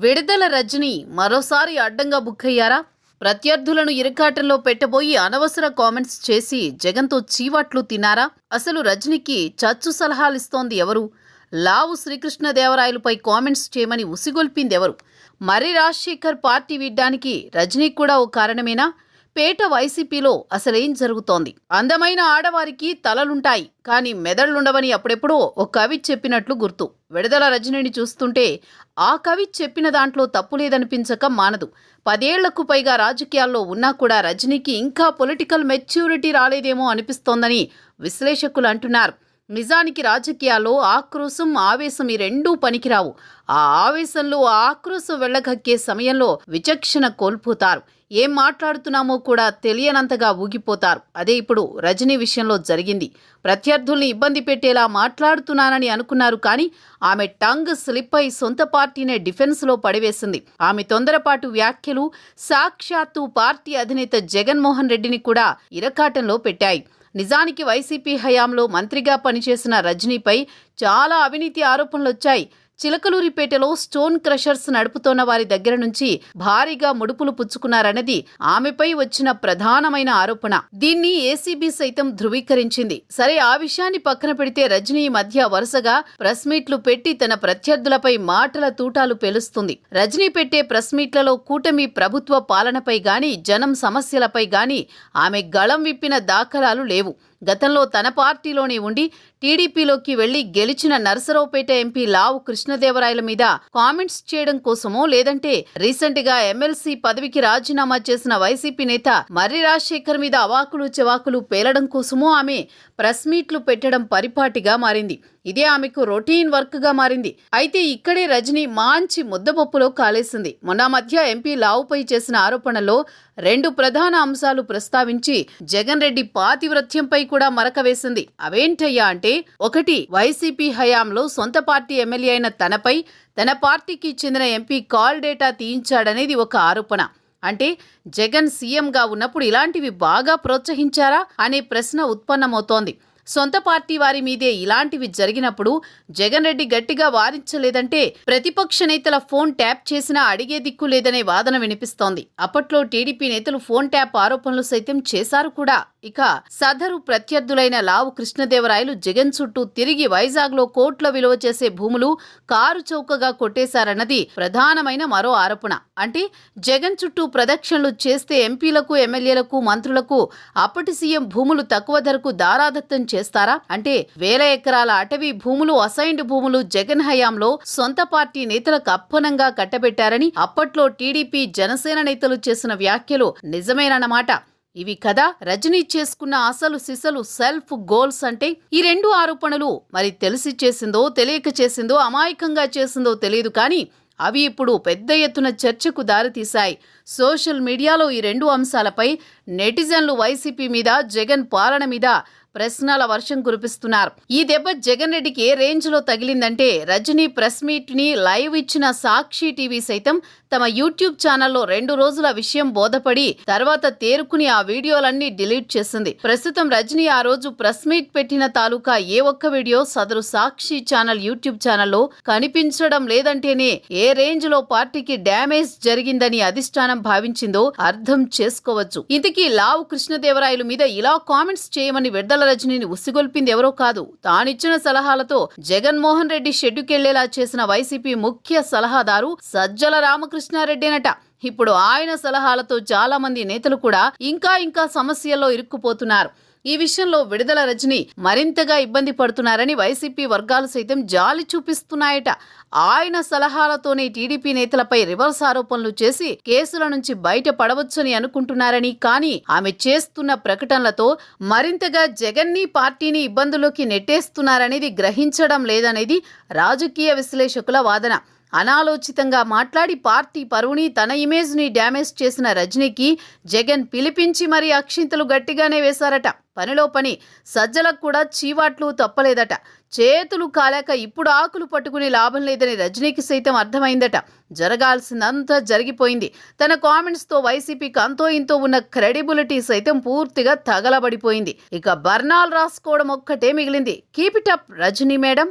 విడుదల రజనీ మరోసారి అడ్డంగా బుక్కయ్యారా? ప్రత్యర్థులను ఇరకాటంలో పెట్టబోయి అనవసర కామెంట్స్ చేసి జగన్తో చీవాట్లు తిన్నారా? అసలు రజనీకి చచ్చు సలహాలిస్తోంది ఎవరు? లావు శ్రీకృష్ణదేవరాయలపై కామెంట్స్ చేయమని ఉసిగొల్పిందెవరు? మర్రి రాజశేఖర్ పార్టీ వీడ్డానికి రజనీ కూడా ఓ కారణమేనా? పేట వైసీపీలో అసలేం జరుగుతోంది? అందమైన ఆడవారికి తలలుంటాయి, కానీ మెదళ్లుండవని అప్పుడెప్పుడో ఓ కవి చెప్పినట్లు గుర్తు. విడుదల రజనీని చూస్తుంటే ఆ కవి చెప్పిన దాంట్లో తప్పు లేదనిపించక మానదు. 10 ఏళ్లకు పైగా రాజకీయాల్లో ఉన్నా కూడా రజనీకి ఇంకా పొలిటికల్ మెచ్యూరిటీ రాలేదేమో అనిపిస్తోందని విశ్లేషకులు అంటున్నారు. నిజానికి రాజకీయాల్లో ఆక్రోశం, ఆవేశం ఈ రెండూ పనికిరావు. ఆ ఆవేశంలో ఆక్రోశం వెళ్లగక్కే సమయంలో విచక్షణ కోల్పోతారు. ఏం మాట్లాడుతున్నామో కూడా తెలియనంతగా ఊగిపోతారు. అదే ఇప్పుడు రజనీ విషయంలో జరిగింది. ప్రత్యర్థుల్ని ఇబ్బంది పెట్టేలా మాట్లాడుతున్నానని అనుకున్నారు, కానీ ఆమె టంగ్ స్లిప్ అయి సొంత పార్టీనే డిఫెన్స్లో పడివేసింది. ఆమె తొందరపాటు వ్యాఖ్యలు సాక్షాత్తు పార్టీ అధినేత జగన్మోహన్ రెడ్డిని కూడా ఇరకాటంలో పెట్టాయి. నిజానికి వైసీపీ హయాంలో మంత్రిగా పనిచేసిన రజనీపై చాలా అవినీతి ఆరోపణలొచ్చాయి. చిలకలూరిపేటలో స్టోన్ క్రషర్స్ నడుపుతోన్న వారి దగ్గర నుంచి భారీగా ముడుపులు పుచ్చుకున్నారన్నది ఆమెపై వచ్చిన ప్రధానమైన ఆరోపణ. దీన్ని ఏసీబీ సైతం ధృవీకరించింది. సరే, ఆ విషయాన్ని పక్కన పెడితే రజనీ ఈ మధ్య వరుసగా ప్రెస్ మీట్లు పెట్టి తన ప్రత్యర్థులపై మాటల తూటాలు పేలుస్తుంది. రజనీ పెట్టే ప్రెస్ మీట్లలో కూటమి ప్రభుత్వ పాలనపై గాని, జనం సమస్యలపై గాని ఆమె గళం విప్పిన దాఖలాలు లేవు. గతంలో తన పార్టీలోనే ఉండి టీడీపీలోకి వెళ్లి గెలిచిన నరసరావుపేట ఎంపీ లావు కృష్ణదేవరాయల మీద కామెంట్స్ చేయడం కోసమో, లేదంటే రీసెంట్ గా ఎమ్మెల్సీ పదవికి రాజీనామా చేసిన వైసీపీ నేత మర్రి రాజశేఖర్ మీద అవాకులు చెవాకులు పేలడం కోసమో ఆమె ప్రెస్ మీట్లు పెట్టడం పరిపాటిగా మారింది. ఇదే ఆమెకు రొటీన్ వర్క్ గా మారింది. అయితే ఇక్కడే రజనీ మంచి ముద్దపప్పులో కాలేసింది. మొన్న మధ్య ఎంపీ లావుపై చేసిన ఆరోపణలో 2 ప్రధాన అంశాలు ప్రస్తావించి జగన్ రెడ్డి పాతివ్రత్యంపై కూడా మరక వేసింది. అవేంటయ్యా అంటే, 1, వైసీపీ హయాంలో సొంత పార్టీ ఎమ్మెల్యే అయిన తనపై తన పార్టీకి చెందిన ఎంపీ కాల్ డేటా తీయించాడనేది ఒక ఆరోపణ. అంటే జగన్ సీఎంగా ఉన్నప్పుడు ఇలాంటివి బాగా ప్రోత్సహించారా అనే ప్రశ్న ఉత్పన్నమవుతోంది. సొంత పార్టీ వారి మీదే ఇలాంటివి జరిగినప్పుడు జగన్ రెడ్డి గట్టిగా వారించలేదంటే ప్రతిపక్ష నేతల ఫోన్ ట్యాప్ చేసినా అడిగే దిక్కు లేదనే వాదన వినిపిస్తోంది. అప్పట్లో టీడీపీ నేతలు ఫోన్ ట్యాప్ ఆరోపణలు సైతం చేశారు కూడా. ఇక సదరు ప్రత్యర్థులైన లావు కృష్ణదేవరాయలు జగన్ చుట్టూ తిరిగి వైజాగ్లో కోట్ల విలువ చేసే భూములు కారు చౌకగా కొట్టేశారన్నది ప్రధానమైన మరో ఆరోపణ. అంటే జగన్ చుట్టూ ప్రదక్షిణలు చేస్తే ఎంపీలకు, ఎమ్మెల్యేలకు, మంత్రులకు అప్పటి సీఎం భూములు తక్కువ ధరకు దారాదత్తం చేస్తారా? అంటే 1000 ఎకరాల అటవీ భూములు, అసైన్డ్ భూములు జగన్ హయాంలో సొంత పార్టీ నేతలకు అప్పనంగా కట్టబెట్టారని అప్పట్లో టీడీపీ, జనసేన నేతలు చేసిన వ్యాఖ్యలు నిజమేనన్నమాట. ఇవి కదా రజనీ చేసుకున్న అసలు సిసలు సెల్ఫ్ గోల్స్ అంటే. ఈ 2 ఆరోపణలు మరి తెలిసి చేసిందో, తెలియక చేసిందో, అమాయకంగా చేసిందో తెలియదు, కానీ అవి ఇప్పుడు పెద్ద ఎత్తున చర్చకు దారితీశాయి. సోషల్ మీడియాలో ఈ 2 అంశాలపై నెటిజన్లు వైసీపీ మీద, జగన్ పాలన మీద ప్రశ్నల వర్షం కురిపిస్తున్నారు. ఈ దెబ్బ జగన్ రెడ్డికి ఏ రేంజ్ లో తగిలిందంటే, రజనీ ప్రెస్ మీట్ ని లైవ్ ఇచ్చిన సాక్షి టీవీ సైతం తమ యూట్యూబ్ ఛానల్లో 2 రోజుల విషయం బోధపడి తర్వాత తేరుకుని ఆ వీడియోలన్నీ డిలీట్ చేసింది. ప్రస్తుతం రజనీ ఆ రోజు ప్రెస్ మీట్ పెట్టిన తాలూకా ఏ ఒక్క వీడియో సదరు సాక్షి ఛానల్ యూట్యూబ్ ఛానల్లో కనిపించడం లేదంటేనే ఏ రేంజ్ లో పార్టీకి డ్యామేజ్ జరిగిందని అధిష్టానం భావించిందో అర్థం చేసుకోవచ్చు. ఇంతకీ లావు కృష్ణదేవరాయలు మీద ఇలా కామెంట్స్ చేయమని విడుదల రజనీని ఉసిగొల్పింది ఎవరో కాదు, తానిచ్చిన సలహాలతో జగన్మోహన్ రెడ్డి షెడ్డుకెళ్లేలా చేసిన వైసీపీ ముఖ్య సలహాదారు సజ్జల రామకృష్ణారెడ్డినట. ఇప్పుడు ఆయన సలహాలతో చాలా మంది నేతలు కూడా ఇంకా సమస్యల్లో ఇరుక్కుపోతున్నారు. ఈ విషయంలో విడుదల రజనీ మరింతగా ఇబ్బంది పడుతున్నారని వైసీపీ వర్గాలు సైతం జాలి చూపిస్తున్నాయట. ఆయన సలహాలతోనే టీడీపీ నేతలపై రివర్స్ ఆరోపణలు చేసి కేసుల నుంచి బయటపడవచ్చని అనుకుంటున్నారని, కానీ ఆమె చేస్తున్న ప్రకటనలతో మరింతగా జగన్ని, పార్టీని ఇబ్బందుల్లోకి నెట్టేస్తున్నారనేది గ్రహించడం లేదనేది రాజకీయ విశ్లేషకుల వాదన. అనాలోచితంగా మాట్లాడి పార్టీ పరువుని, తన ఇమేజ్ ని డ్యామేజ్ చేసిన రజనీకి జగన్ పిలిపించి మరీ అక్షింతలు గట్టిగానే వేశారట. పనిలో పని సజ్జలకు కూడా చీవాట్లు తప్పలేదట. చేతులు కాలేక ఇప్పుడు ఆకులు పట్టుకునే లాభం లేదని రజనీకి సైతం అర్థమైందట. జరగాల్సిందంతా జరిగిపోయింది. తన కామెంట్స్ తో వైసీపీకి అంతో ఇంతో ఉన్న క్రెడిబిలిటీ సైతం పూర్తిగా తగలబడిపోయింది. ఇక బర్నాలు రాసుకోవడం ఒక్కటే మిగిలింది. Keep it up Rajani madam.